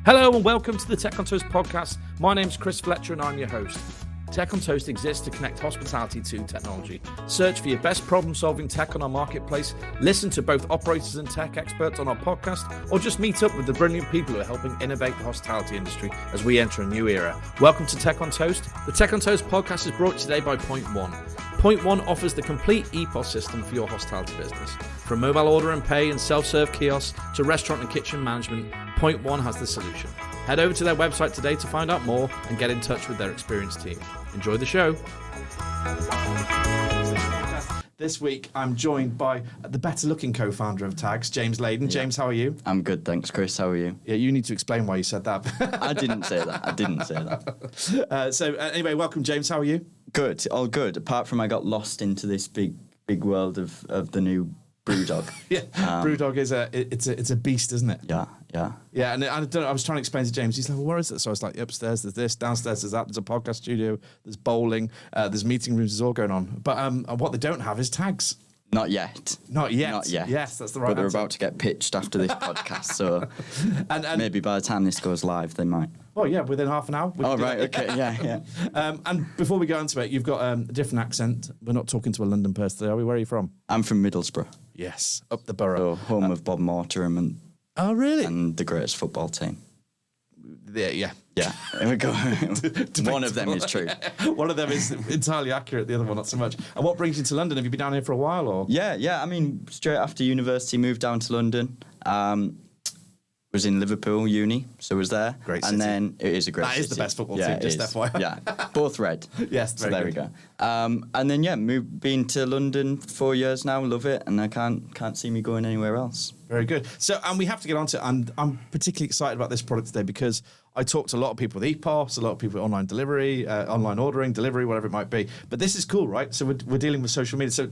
Hello and welcome to the Tech on Toast podcast. My name's Chris Fletcher and I'm your host. Tech on Toast exists to connect hospitality to technology. Search for your best problem-solving tech on our marketplace, listen to both operators and tech experts on our podcast, or just meet up with the brilliant people who are helping innovate the hospitality industry as we enter a new era. Welcome to Tech on Toast. The Tech on Toast podcast is brought to you today by Point One. Point One offers the complete EPOS system for your hospitality business. From mobile order and pay and self-serve kiosks to restaurant and kitchen management, Point One has the solution. Head over to their website today to find out more and get in touch with their experienced team. Enjoy the show. This week, I'm joined by the better-looking co-founder of Ttagz, James Laden. Yeah. James, how are you? I'm good, thanks, Chris. How are you? Yeah, you need to explain why you said that. I didn't say that. Anyway, welcome, James. How are you? Good, all good. Apart from I got lost into this big world of the new Brewdog. Yeah, Brewdog is a beast, isn't it? Yeah. And I was trying to explain to James. He's like, well, where is it? So I was like, upstairs there's this, downstairs there's that. There's a podcast studio. There's bowling. There's meeting rooms. There's all going on. But what they don't have is Ttagz. Not yet. Yes, that's the right. But they're about to get pitched after this podcast, so and maybe by the time this goes live, they might. Oh yeah, within half an hour. Oh right, okay, yeah. And before we go into it, you've got a different accent. We're not talking to a London person today, are we? Where are you from? I'm from Middlesbrough. Yes, up the borough. So home of Bob Mortimer and. Oh really? And the greatest football team. Yeah. There we go. One of them is true. One of them is entirely accurate. The other one not so much. And what brings you to London? Have you been down here for a while, or? Yeah. I mean, straight after university, moved down to London. Was in Liverpool uni, so was there. Great city. And then it is a great city. That is the best football team, just FYI. Yeah, both red. Yes, so there we go. And then been to London for 4 years now, love it, and I can't see me going anywhere else. Very good. So, and we have to get on to it, and I'm particularly excited about this product today because I talked to a lot of people with EPOS, a lot of people with online delivery, online ordering, delivery, whatever it might be. But this is cool, right? So we're dealing with social media. So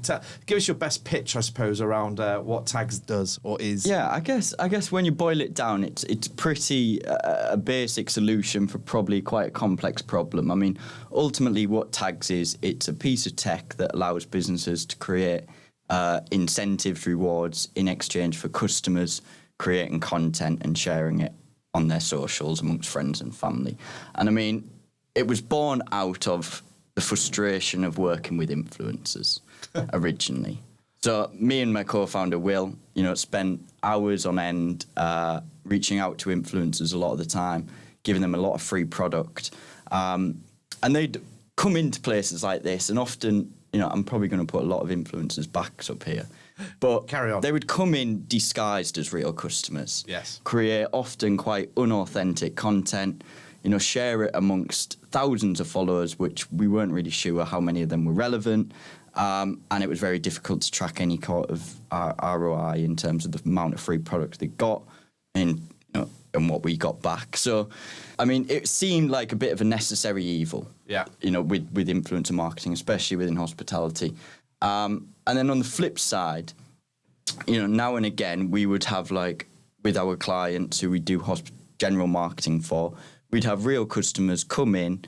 give us your best pitch, I suppose, around what Ttagz does or is. Yeah, I guess when you boil it down, it's pretty a basic solution for probably quite a complex problem. I mean, ultimately what Ttagz is, it's a piece of tech that allows businesses to create incentives, rewards in exchange for customers creating content and sharing it on their socials amongst friends and family. And I mean, it was born out of the frustration of working with influencers originally. So me and my co-founder Will, spent hours on end reaching out to influencers a lot of the time, giving them a lot of free product. And they'd come into places like this, and often, I'm probably going to put a lot of influencers' backs up here. But carry on. They would come in disguised as real customers. Yes. Create often quite unauthentic content, share it amongst thousands of followers, which we weren't really sure how many of them were relevant. And it was very difficult to track any kind of ROI in terms of the amount of free product they got and what we got back. So, I mean, it seemed like a bit of a necessary evil. Yeah. With influencer marketing, especially within hospitality. And then on the flip side, now and again, we would have with our clients who we do general marketing for, we'd have real customers come in,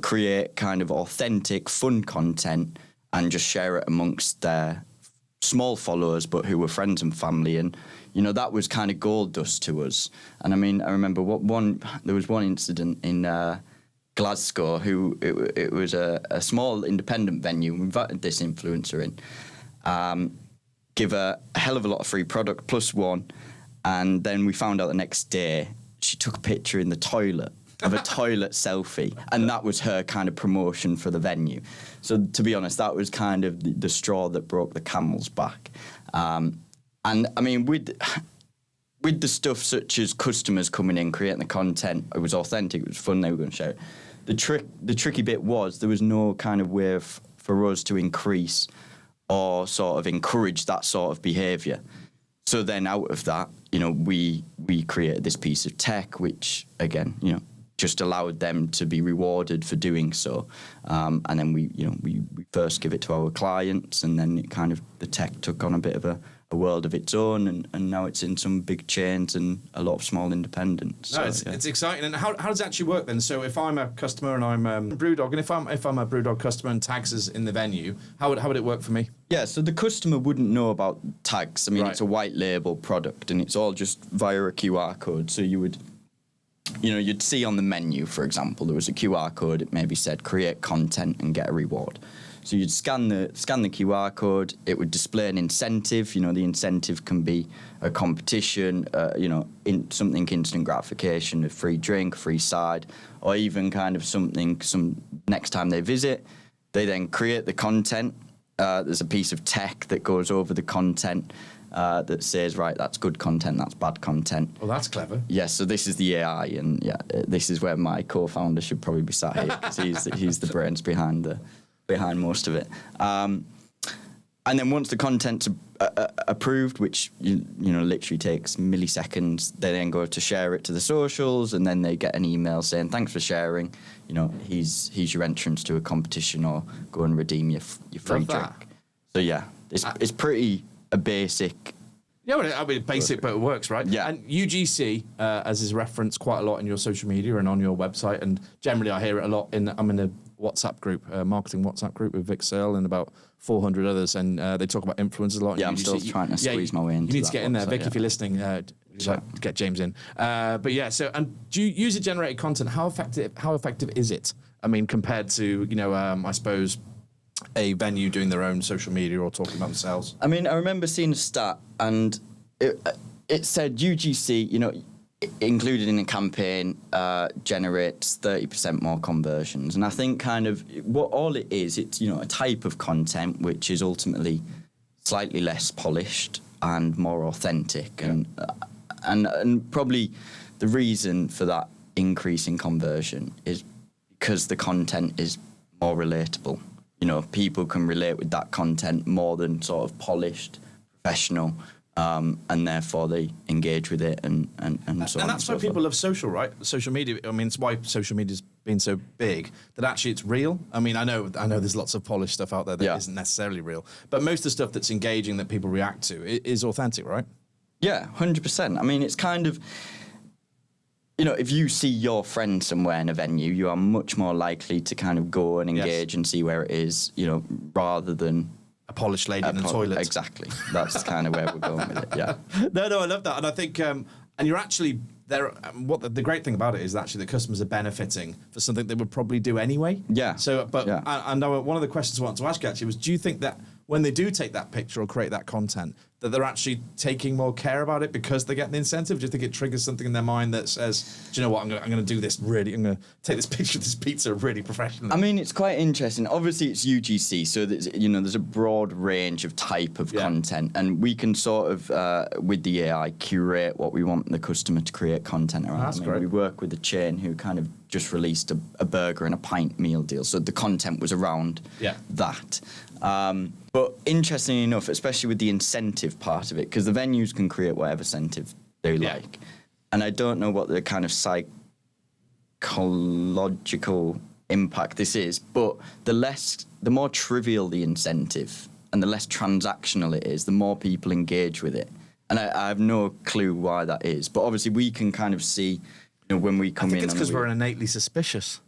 create kind of authentic, fun content and just share it amongst their small followers, but who were friends and family. And, that was kind of gold dust to us. And I mean, I remember there was one incident in Glasgow it was a small independent venue. We invited this influencer in, give her a hell of a lot of free product plus one, and then we found out the next day she took a picture in the toilet of a toilet selfie, and that was her kind of promotion for the venue. So to be honest, that was kind of the straw that broke the camel's back. And I mean, with the stuff such as customers coming in, creating the content, it was authentic, it was fun, they were going to share it. The tricky bit was there was no kind of way for us to increase or sort of encourage that sort of behaviour. So then out of that, we created this piece of tech, which again, just allowed them to be rewarded for doing so. And then we first give it to our clients, and then it kind of, the tech took on a bit of a world of its own, and now it's in some big chains and a lot of small independents. No, it's exciting. And how does it actually work then? So if I'm a customer and I'm Brewdog, and if I'm a Brewdog customer and Ttagz is in the venue, how would it work for me? Yeah, so the customer wouldn't know about Ttagz. I mean, Right. It's a white label product, and it's all just via a QR code. So you would you'd see on the menu, for example, there was a QR code. It maybe said create content and get a reward. So you'd scan the QR code. It would display an incentive. The incentive can be a competition, in something instant gratification, a free drink, free side, or even kind of something. Some next time they visit, they then create the content. There's a piece of tech that goes over the content that says, right, that's good content, that's bad content. Well, that's clever. Yeah, so this is the AI, and this is where my co-founder should probably be sat here, because he's the brains behind most of it. And then once the content's approved, which literally takes milliseconds, they then go to share it to the socials, and then they get an email saying, thanks for sharing. Here's your entrance to a competition, or go and redeem your free drink. So yeah, it's pretty a basic. Yeah, well, I mean, basic, but it works, right? Yeah. And UGC, as is referenced quite a lot in your social media and on your website, and generally I hear it a lot I'm in a WhatsApp group, marketing WhatsApp group with Vic Searle and about 400 others, and they talk about influencers a lot. Yeah, I'm still trying to squeeze my way into that. You need to get in there, Vic, yeah. if you're listening. Get James in. But yeah, so, and do you user-generated content? How effective is it? I mean, compared to, I suppose, a venue doing their own social media or talking about themselves? I mean, I remember seeing a stat, and it said UGC, included in a campaign, generates 30% more conversions. And I think kind of what all it is, it's, a type of content which is ultimately slightly less polished and more authentic. Yeah. And probably the reason for that increase in conversion is because the content is more relatable. People can relate with that content more than sort of polished, professional, and therefore they engage with it and so on. And that's why people love social, right? Social media. I mean, it's why social media's been so big, that actually it's real. I mean, I know there's lots of polished stuff out there that isn't necessarily real, but most of the stuff that's engaging that people react to is authentic, right? Yeah, 100%. I mean, it's kind of, if you see your friend somewhere in a venue, you are much more likely to kind of go and engage and see where it is, rather than a polished lady in the toilet. Exactly. That's kind of where we're going with it. Yeah. No, I love that, and I think, and you're actually there. What the great thing about it is actually the customers are benefiting for something they would probably do anyway. Yeah. So, but yeah. And one of the questions I wanted to ask you actually was, do you think that when they do take that picture or create that content, that they're actually taking more care about it because they're getting the incentive? Do you think it triggers something in their mind that says, do you know what, I'm going to do this really, I'm going to take this picture of this pizza really professionally? I mean, it's quite interesting. Obviously, it's UGC, so there's a broad range of type of content, and we can sort of, with the AI, curate what we want the customer to create content around. That's great. We work with a chain who kind of just released a burger and a pint meal deal, so the content was around that. But interestingly enough, especially with the incentive part of it, because the venues can create whatever incentive they like. And I don't know what the kind of psychological impact this is, but the more trivial the incentive and the less transactional it is, the more people engage with it. And I have no clue why that is. But obviously we can kind of see, when we come in. I think it's because we're innately suspicious.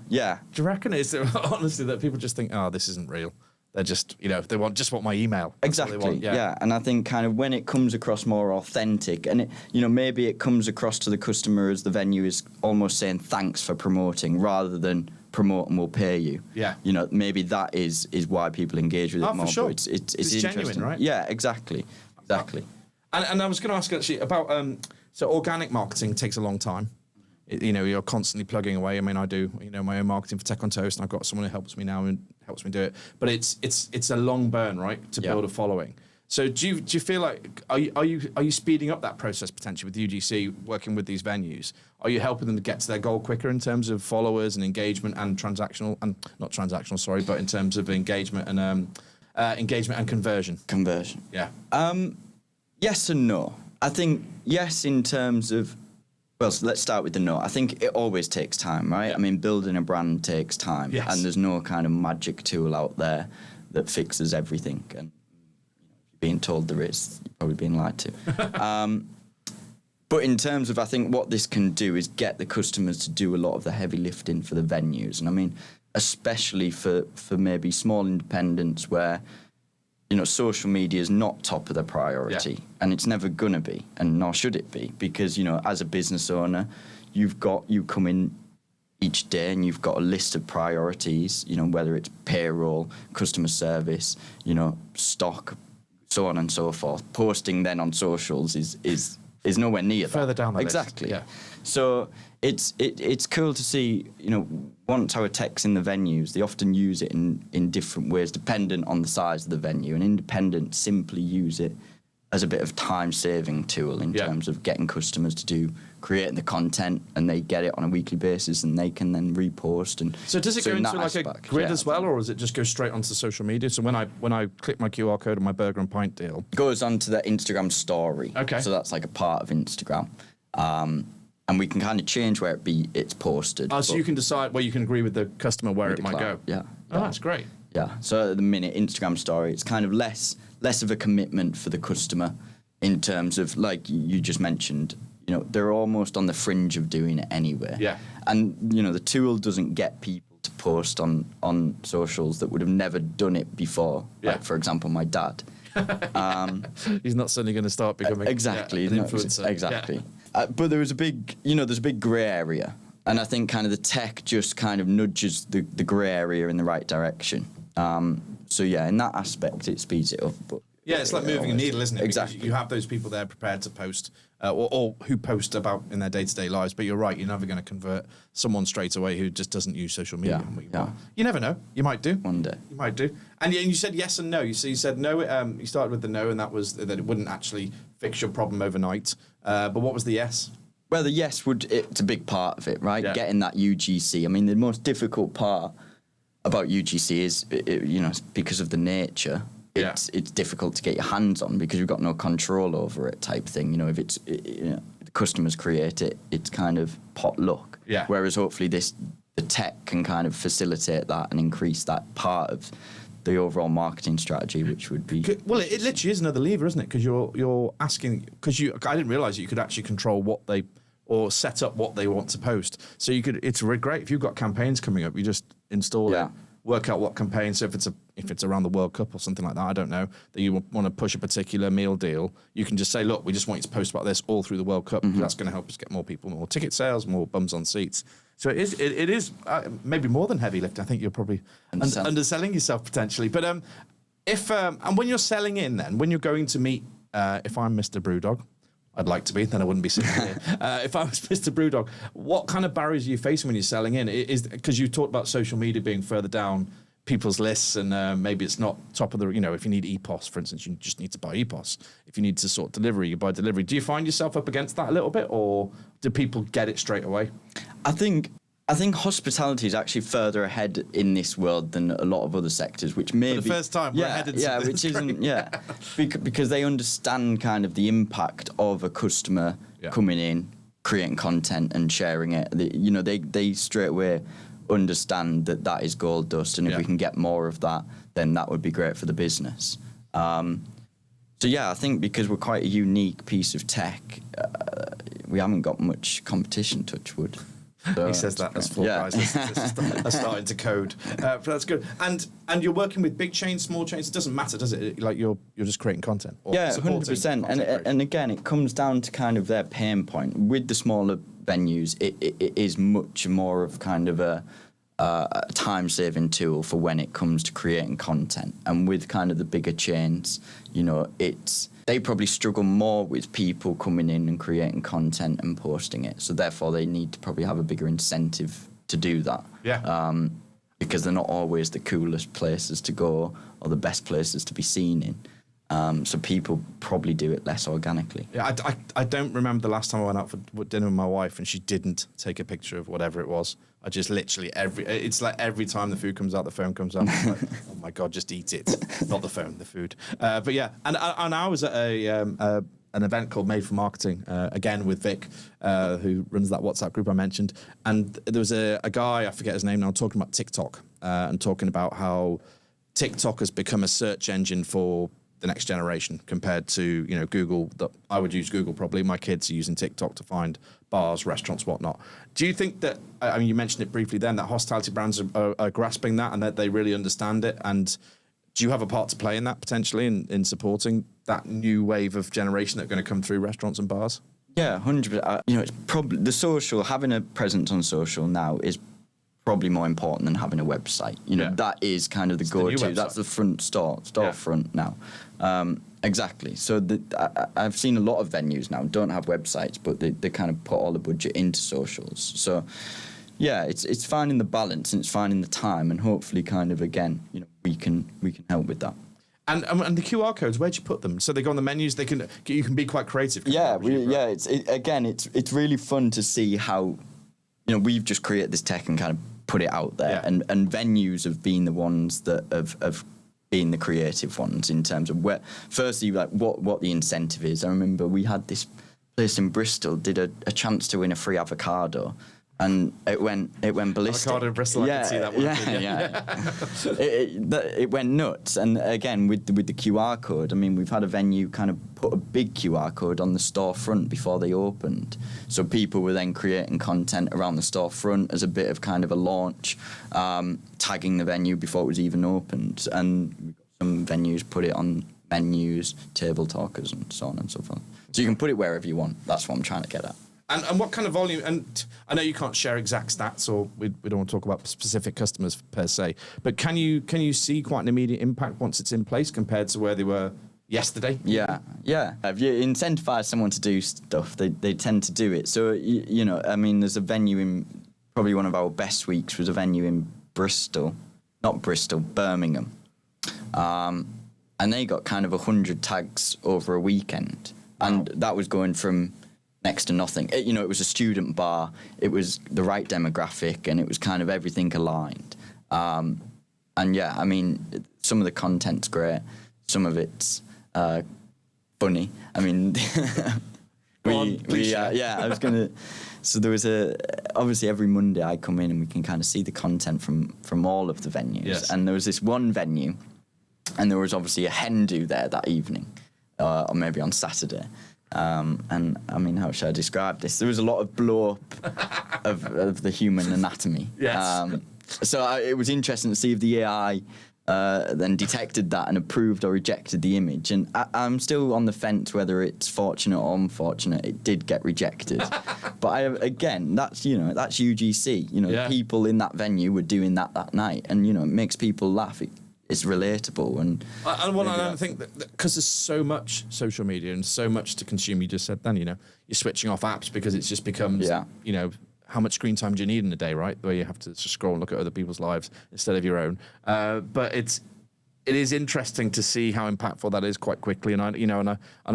Yeah. Do you reckon it's honestly that people just think, oh, this isn't real? They're just, they want my email. That's exactly. What they want. Yeah. And I think kind of when it comes across more authentic, and it, maybe it comes across to the customer as the venue is almost saying thanks for promoting rather than promote and we'll pay you. Yeah. Maybe that is why people engage with it more. For sure. But it's genuine, right? Yeah, exactly. And I was going to ask actually about so organic marketing takes a long time. You're constantly plugging away. I mean, I do, my own marketing for Tech on Toast, and I've got someone who helps me now and helps me do it. But it's a long burn, right, to build a following. So do you feel like are you speeding up that process potentially with UGC working with these venues? Are you helping them to get to their goal quicker in terms of followers and engagement and transactional and not transactional, sorry, but in terms of engagement and conversion? Conversion. Yeah. Yes and no. I think yes in terms of. Well, so let's start with the no. I think it always takes time, right? Yeah. I mean, building a brand takes time, and there's no kind of magic tool out there that fixes everything. And if you're being told there is, you're probably being lied to. But in terms of, I think what this can do is get the customers to do a lot of the heavy lifting for the venues, and I mean, especially for maybe small independents where. Social media is not top of the priority, and it's never gonna be, and nor should it be, because as a business owner, you come in each day and you've got a list of priorities, whether it's payroll, customer service, stock, so on and so forth. Posting then on socials is nowhere near further that. down the exactly. list. Yeah. So it's cool to see, once our tech's in the venues, they often use it in different ways dependent on the size of the venue, and independents simply use it as a bit of time-saving tool in terms of getting customers to creating the content, and they get it on a weekly basis, and they can then repost. And so does it go into like aspect, a grid as well, or does it just go straight onto social media? So when I click my QR code on my burger and pint deal, it goes onto the Instagram story. Okay. So that's like a part of Instagram, and we can kind of change where it's posted. Oh, so you can decide where you can agree with the customer where it might go. Yeah. Oh, that's great. Yeah. So at the minute, Instagram story, it's kind of less of a commitment for the customer in terms of, like you just mentioned, they're almost on the fringe of doing it anyway. Yeah. And, the tool doesn't get people to post on socials that would have never done it before. Yeah. Like, for example, my dad. He's not suddenly going to start becoming an influencer. Exactly. Yeah. But there's a big grey area. And I think kind of the tech just kind of nudges the grey area in the right direction. So yeah, in that aspect, it speeds it up. But yeah, it's like moving a needle, isn't it? Exactly. Because you have those people there prepared to post, or who post about in their day-to-day lives. But you're right, you're never going to convert someone straight away who just doesn't use social media. Yeah. You never know. You might do. One day. You might do. And you said yes and no. You said no. You started with the no, and that was that it wouldn't actually fix your problem overnight. But what was the yes? Well, the yes it's a big part of it, right? Yeah. Getting that UGC. I mean, the most difficult part about UGC is, because of the nature. It's difficult to get your hands on because you've got no control over it, type thing. If the customers create it, it's kind of pot luck. Yeah. Whereas hopefully the tech can kind of facilitate that and increase that part of the overall marketing strategy, which would be... Well, it literally is another lever, isn't it? Because you're asking... Because I didn't realise that you could actually control what they... or set up what they want to post. So it's really great. If you've got campaigns coming up, you just install it, work out what campaign. So if it's around the World Cup or something like that, I don't know, that you want to push a particular meal deal, you can just say, look, we just want you to post about this all through the World Cup, because that's going to help us get more people, more ticket sales, more bums on seats. So it is maybe more than heavy lifting. I think you're probably underselling yourself potentially. But and when you're selling in, then when you're going to meet, if I'm Mr. Brewdog, I'd like to be, then I wouldn't be sitting here. If I was Mr. Brewdog, what kind of barriers are you facing when you're selling in? Is because you talked about social media being further down people's lists, and maybe it's not top of the, if you need EPOS, for instance, you just need to buy EPOS. If you need to sort delivery, you buy delivery. Do you find yourself up against that a little bit, or do people get it straight away? I think hospitality is actually further ahead in this world than a lot of other sectors, which maybe... For the first time, we're ahead in this. Which isn't... Yeah, because they understand kind of the impact of a customer coming in, creating content and sharing it. They straight away understand that is gold dust, and if we can get more of that, then that would be great for the business. So yeah, I think because we're quite a unique piece of tech, we haven't got much competition, touch wood. So he says that as four guys are starting to code. But that's good. And you're working with big chains, small chains. It doesn't matter, does it? Like you're just creating content. Or 100%. And again, it comes down to kind of their pain point. With the smaller venues, it is much more of kind of a time-saving tool for when it comes to creating content. And with kind of the bigger chains, they probably struggle more with people coming in and creating content and posting it. So therefore, they need to probably have a bigger incentive to do that. Yeah. Because they're not always the coolest places to go or the best places to be seen in. So people probably do it less organically. Yeah, I don't remember the last time I went out for dinner with my wife and she didn't take a picture of whatever it was. I just literally it's like every time the food comes out, the phone comes out. I'm like, oh my God, just eat it. Not the phone, the food. But yeah, and I was at an event called Made for Marketing, again with Vic, who runs that WhatsApp group I mentioned. And there was a guy, I forget his name now, talking about TikTok and talking about how TikTok has become a search engine for the next generation compared to Google. That I would use Google probably. My kids are using TikTok to find bars, restaurants, whatnot. Do you think that, I mean, you mentioned it briefly then, that hospitality brands are grasping that and that they really understand it? And do you have a part to play in that potentially in supporting that new wave of generation that are going to come through restaurants and bars? Yeah, 100%. You know, it's probably the social, having a presence on social now is probably more important than having a website. You know, that is kind of the go-to. That's the front storefront now. Exactly. So I've seen a lot of venues now don't have websites, but they kind of put all the budget into socials. So yeah, it's finding the balance and it's finding the time, and hopefully kind of again, you know, we can help with that. And the QR codes, where'd you put them? So they go on the menus. You can be quite creative. Yeah, it's really fun to see how, you know, we've just created this tech and kind of put it out there, and venues have been the ones that have been the creative ones in terms of where, firstly, like what the incentive is. I remember we had this place in Bristol did a chance to win a free avocado. And it went ballistic. Avocado in Bristol, I can see that one. It went nuts. And again, with the QR code, I mean, we've had a venue kind of put a big QR code on the storefront before they opened. So people were then creating content around the storefront as a bit of kind of a launch, tagging the venue before it was even opened. And some venues put it on menus, table talkers, and so on and so forth. So you can put it wherever you want. That's what I'm trying to get at. And what kind of volume? And I know you can't share exact stats, or we don't want to talk about specific customers per se. But can you see quite an immediate impact once it's in place compared to where they were yesterday? Yeah. If you incentivize someone to do stuff, they tend to do it. So you know, I mean, there's a venue in probably one of our best weeks was a venue in Birmingham, and they got kind of 100 tags over a weekend, and that was going from next to nothing. You know, it was a student bar, it was the right demographic, and it was kind of everything aligned. And yeah, I mean, some of the content's great, some of it's funny. I mean, I was gonna. So there was obviously every Monday I come in and we can kind of see the content from all of the venues. Yes. And there was this one venue, and there was obviously a hen do there that evening, or maybe on Saturday. And I mean, how should I describe this? There was a lot of blow up of the human anatomy. Yes. So it was interesting to see if the AI then detected that and approved or rejected the image. And I'm still on the fence whether it's fortunate or unfortunate. It did get rejected. But again, that's UGC. You know, people in that venue were doing that night, and you know, it makes people laugh. It's relatable, and I think that because there's so much social media and so much to consume. You just said then, you know, you're switching off apps because it just becomes, you know, how much screen time do you need in a day, right? Where you have to just scroll and look at other people's lives instead of your own. But it is interesting to see how impactful that is quite quickly. And I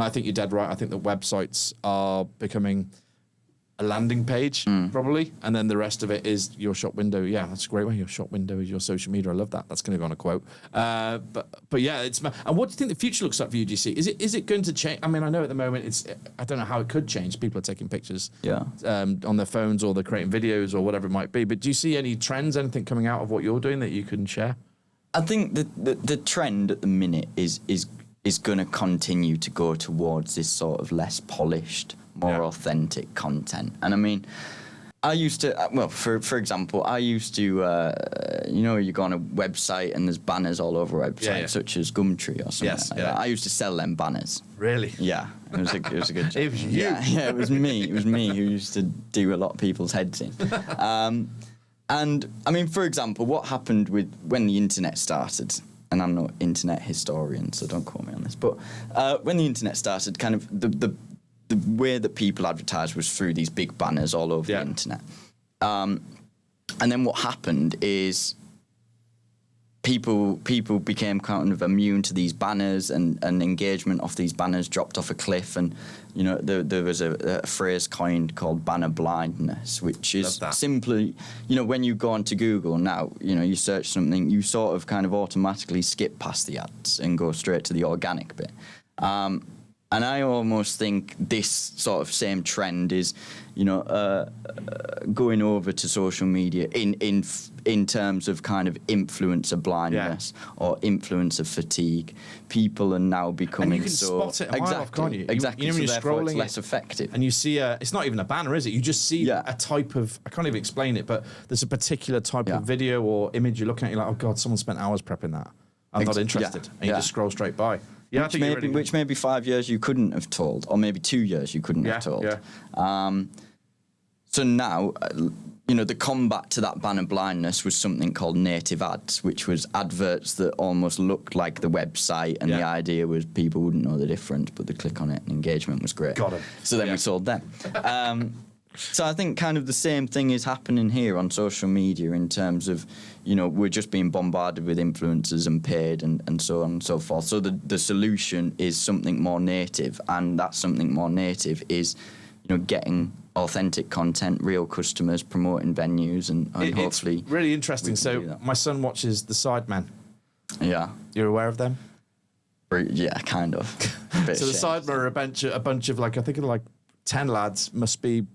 think you're dead right. I think that websites are becoming a landing page, probably, and then the rest of it is your shop window. Yeah, that's a great way. Your shop window is your social media. I love that. That's going to go on a quote. But yeah, it's. And what do you think the future looks like for UGC? Is it going to change? I mean, I know at the moment I don't know how it could change. People are taking pictures, on their phones, or they're creating videos, or whatever it might be. But do you see any trends, anything coming out of what you're doing that you can share? I think the trend at the minute is going to continue to go towards this sort of less polished, more authentic content. And I mean, I used to, for example, I used to, you go on a website and there's banners all over a website, such as Gumtree or something like that. I used to sell them banners. Really? Yeah, it was a good job. It was you? Yeah, it was me. It was me who used to do a lot of people's heads in. And, I mean, for example, what happened when the internet started, and I'm not internet historian, so don't quote me on this, but when the internet started, kind of the way that people advertised was through these big banners all over the internet. And then what happened is people became kind of immune to these banners, and engagement off these banners dropped off a cliff. And, you know, there was a phrase coined called banner blindness, which is simply, you know, when you go onto Google now, you know, you search something, you sort of kind of automatically skip past the ads and go straight to the organic bit. And I almost think this sort of same trend is, you know, going over to social media in terms of kind of influencer blindness or influencer fatigue. People are now becoming and you can spot it a mile off, can't you? Exactly. You know, when so you're therefore scrolling it's less effective. And you see it's not even a banner, is it? You just see a type of, I can't even explain it, but there's a particular type of video or image you're looking at. You're like, oh God, someone spent hours prepping that. I'm not interested. And you just scroll straight by. Yeah, which maybe 5 years you couldn't have told, or maybe 2 years you couldn't have told. Yeah. So now, the combat to that banner blindness was something called native ads, which was adverts that almost looked like the website, and the idea was people wouldn't know the difference, but they'd click on it and engagement was great. Got it. So then we sold them. So I think kind of the same thing is happening here on social media in terms of, we're just being bombarded with influencers and paid and so on and so forth. So the solution is something more native, and that something more native is, getting authentic content, real customers, promoting venues, and hopefully... It's really interesting. So my son watches The Sidemen. Yeah. You're aware of them? Yeah, kind of. So The Sidemen are a bunch of I think 10 lads, must be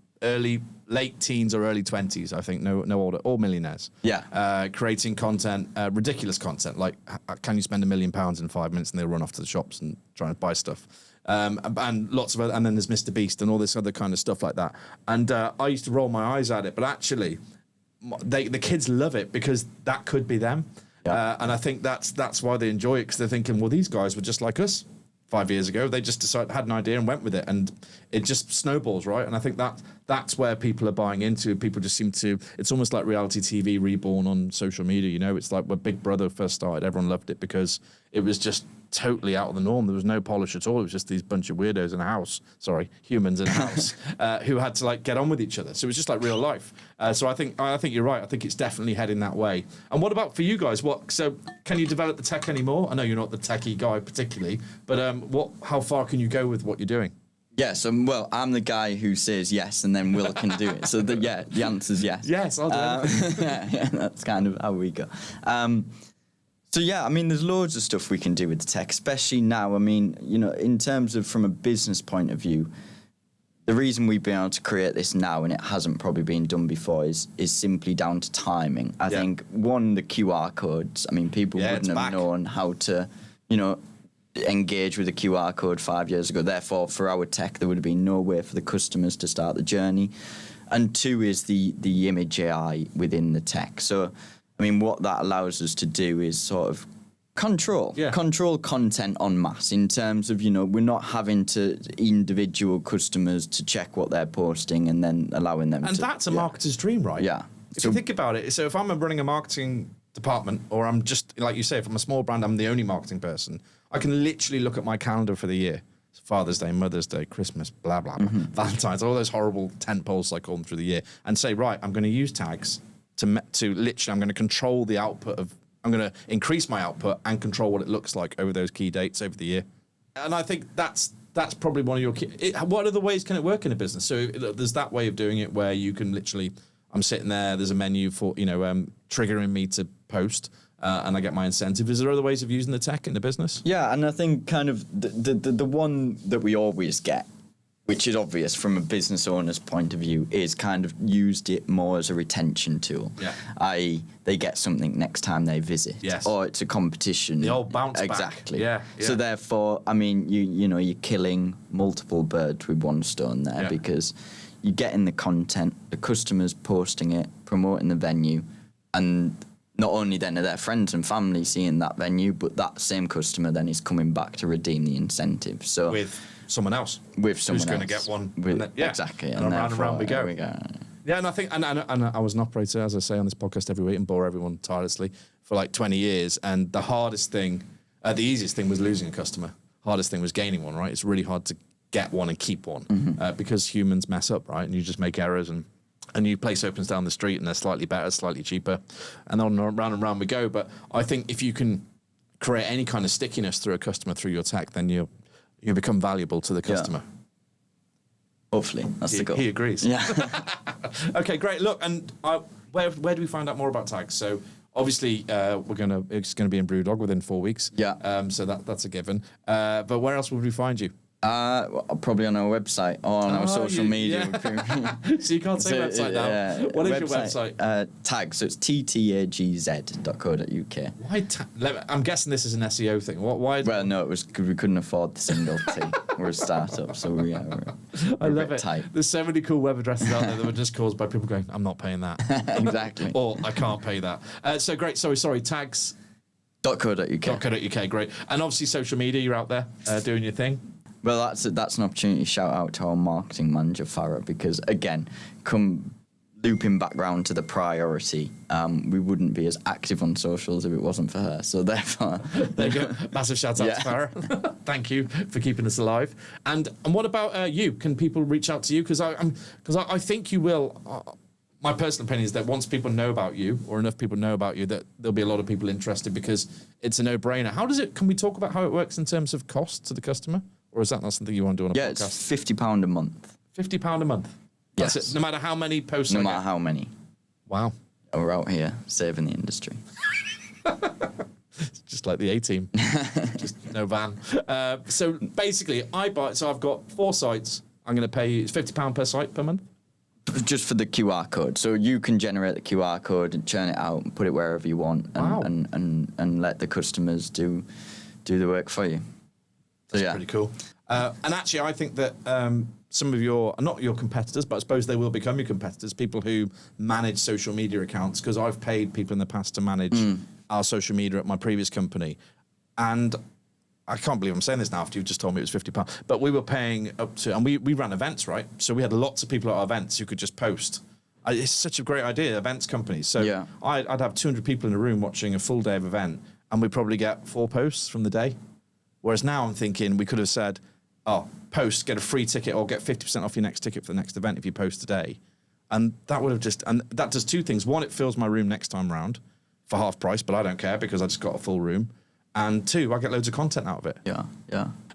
late teens or early 20s, I think, no older, all millionaires. Yeah. Creating content, ridiculous content, like can you spend £1 million in 5 minutes, and they'll run off to the shops and try and buy stuff. And lots of other, and then there's Mr. Beast and all this other kind of stuff like that. And I used to roll my eyes at it, but actually, the kids love it because that could be them. Yeah. And I think that's why they enjoy it, because they're thinking, well, these guys were just like us 5 years ago. They just had an idea and went with it, and it just snowballs, right? And I think that's where people are buying into. People just seem to, it's almost like reality TV reborn on social media, It's like when Big Brother first started, everyone loved it because it was just totally out of the norm. There was no polish at all. It was just these bunch of weirdos in a house, humans in a house, who had to get on with each other. So it was just like real life. So I think you're right. I think it's definitely heading that way. And what about for you guys? So can you develop the tech anymore? I know you're not the techie guy particularly, but how far can you go with what you're doing? Yes, I'm the guy who says yes, and then Will can do it. So the answer's yes. Yes, I'll do it. Yeah, that's kind of how we go. So yeah, there's loads of stuff we can do with the tech, especially now. In terms of from a business point of view, the reason we've been able to create this now and it hasn't probably been done before is simply down to timing. I think the QR codes. People wouldn't have known how to, engage with a QR code 5 years ago. Therefore, for our tech, there would have been no way for the customers to start the journey. And 2 is the image AI within the tech. So, what that allows us to do is sort of control content en masse in terms of, we're not having to individual customers to check what they're posting and then allowing them and that's a marketer's dream, right? Yeah. If you think about it, so if I'm running a marketing department, or I'm just, like you say, if I'm a small brand, I'm the only marketing person, I can literally look at my calendar for the year. It's Father's Day, Mother's Day, Christmas, blah, blah, blah, Valentine's, all those horrible tent poles I call them through the year, and say, right, I'm going to use Ttagz to literally, I'm going to control the output I'm going to increase my output and control what it looks like over those key dates over the year. And I think that's probably one of your key... what other ways can it work in a business? So there's that way of doing it where you can literally... I'm sitting there, there's a menu for, triggering me to post, and I get my incentive. Is there other ways of using the tech in the business? Yeah, and I think kind of the one that we always get, which is obvious from a business owner's point of view, is kind of used it more as a retention tool. Yeah. I.e., they get something next time they visit. Yes. Or it's a competition. The old bounce back. Exactly. Yeah. So therefore, you're killing multiple birds with one stone there because you're getting the content, the customers posting it, promoting the venue, and not only then are their friends and family seeing that venue, but that same customer then is coming back to redeem the incentive. So with someone else. Who's going to get one. Exactly. And around we go. Yeah, and I think, and I was an operator, as I say on this podcast every week, and bore everyone tirelessly for 20 years. And the hardest thing, the easiest thing was losing a customer. Hardest thing was gaining one, right? It's really hard to get one and keep one because humans mess up, right? And you just make errors, and a new place opens down the street and they're slightly better, slightly cheaper, and on and round we go. But I think if you can create any kind of stickiness through a customer through your tech, then you become valuable to the customer. Yeah. Hopefully, that's the goal. He agrees. Yeah. Okay, great. Look, and where do we find out more about Ttagz? So obviously, it's gonna be in Brewdog within 4 weeks. Yeah. So that's a given. But where else would we find you? Probably on our website or on our social media. Yeah. So you can't say website now. What is your website? Ttagz. So it's ttagz.co.uk. Why? I'm guessing this is an SEO thing. Why? Well, no, it was because we couldn't afford the single T. We're a startup, so we're I love it. Tight. There's so many cool web addresses out there that were just caused by people going, I'm not paying that. Exactly. Or I can't pay that. So great. Sorry. Ttagz. .co.uk. .co.uk, great. And obviously social media, you're out there doing your thing. Well, that's an opportunity to shout out to our marketing manager, Farah, because, again, come looping back round to the priority, we wouldn't be as active on socials if it wasn't for her. So therefore... There you go. Massive shout out to Farah. Thank you for keeping us alive. And what about you? Can people reach out to you? Because I think you will... my personal opinion is that once people know about you, or enough people know about you, that there'll be a lot of people interested because it's a no-brainer. Can we talk about how it works in terms of cost to the customer? Or is that not something you want to do on a podcast? Yeah, it's £50 a month. £50 a month? That's Yes. it. No matter how many posts No matter how many. Wow. We're out here saving the industry. Just like the A-team. Just no van. So basically, I've got 4 sites. I'm going to pay you, it's £50 per site per month? Just for the QR code. So you can generate the QR code and churn it out and put it wherever you want and let the customers do the work for you. So, That's pretty cool. And actually, I think that some of not your competitors, but I suppose they will become your competitors, people who manage social media accounts, because I've paid people in the past to manage our social media at my previous company. And I can't believe I'm saying this now after you've just told me it was £50. But we were paying up to, and we ran events, right? So we had lots of people at our events who could just post. It's such a great idea, events companies. So I'd have 200 people in a room watching a full day of event, and we'd probably get 4 posts from the day. Whereas now I'm thinking we could have said, post, get a free ticket or get 50% off your next ticket for the next event if you post today. And that would have and that does 2 things. One, it fills my room next time round for half price, but I don't care because I just got a full room. And 2, I get loads of content out of it. Yeah.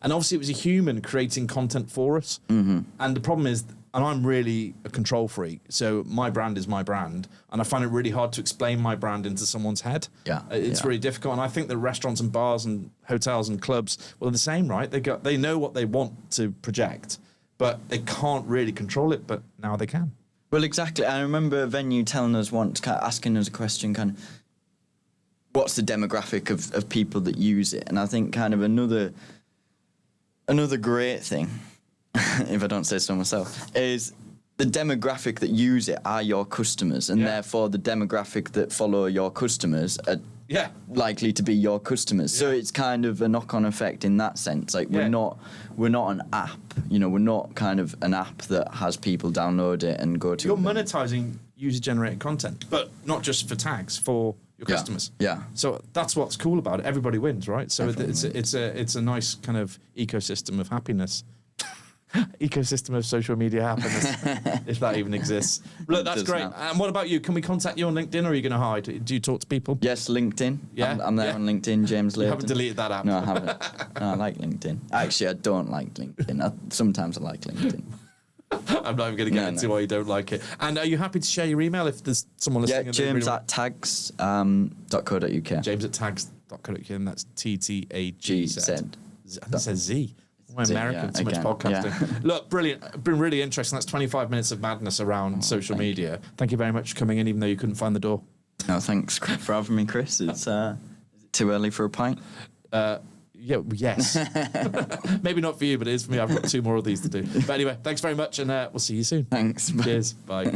And obviously it was a human creating content for us. Mm-hmm. And the problem is, and I'm really a control freak, so my brand is my brand, and I find it really hard to explain my brand into someone's head. It's really difficult, and I think that restaurants and bars and hotels and clubs, well, they're the same, right? They know what they want to project, but they can't really control it, but now they can. Well, exactly. I remember a venue telling us once, kind of asking us a question, kind of, what's the demographic of people that use it? And I think kind of another great thing, if I don't say so myself, is the demographic that use it are your customers, and therefore the demographic that follow your customers are likely to be your customers. So it's kind of a knock-on effect in that sense. Like we're not an app, we're not kind of an app that has people download it and go to. You're monetizing user-generated content, but not just for Ttagz, for your customers. Yeah. So that's what's cool about it. Everybody wins, right? So it's a nice kind of ecosystem of happiness. Ecosystem of social media happiness, if that even exists. Look, that's great. And what about you? Can we contact you on LinkedIn, or are you going to hide? Do you talk to people? Yes, LinkedIn. Yeah, I'm there on LinkedIn, James Laden. You haven't deleted that app? No, I haven't. No, I like LinkedIn. Actually, I don't like LinkedIn. Sometimes I like LinkedIn. I'm not even going to get into why you don't like it. And are you happy to share your email if there's someone listening? Yeah, James at Ttagz.co.uk. James at Ttagz.co.uk, and that's Ttagz. I think it says Z. I'm American, so much podcasting. Look, brilliant. Been really interesting. That's 25 minutes of madness around social media. Thank you very much for coming in, even though you couldn't find the door. No, thanks for having me, Chris. It's is it too early for a pint? Yes. Maybe not for you, but it is for me. I've got 2 more of these to do. But anyway, thanks very much, and we'll see you soon. Thanks. Cheers. Bye.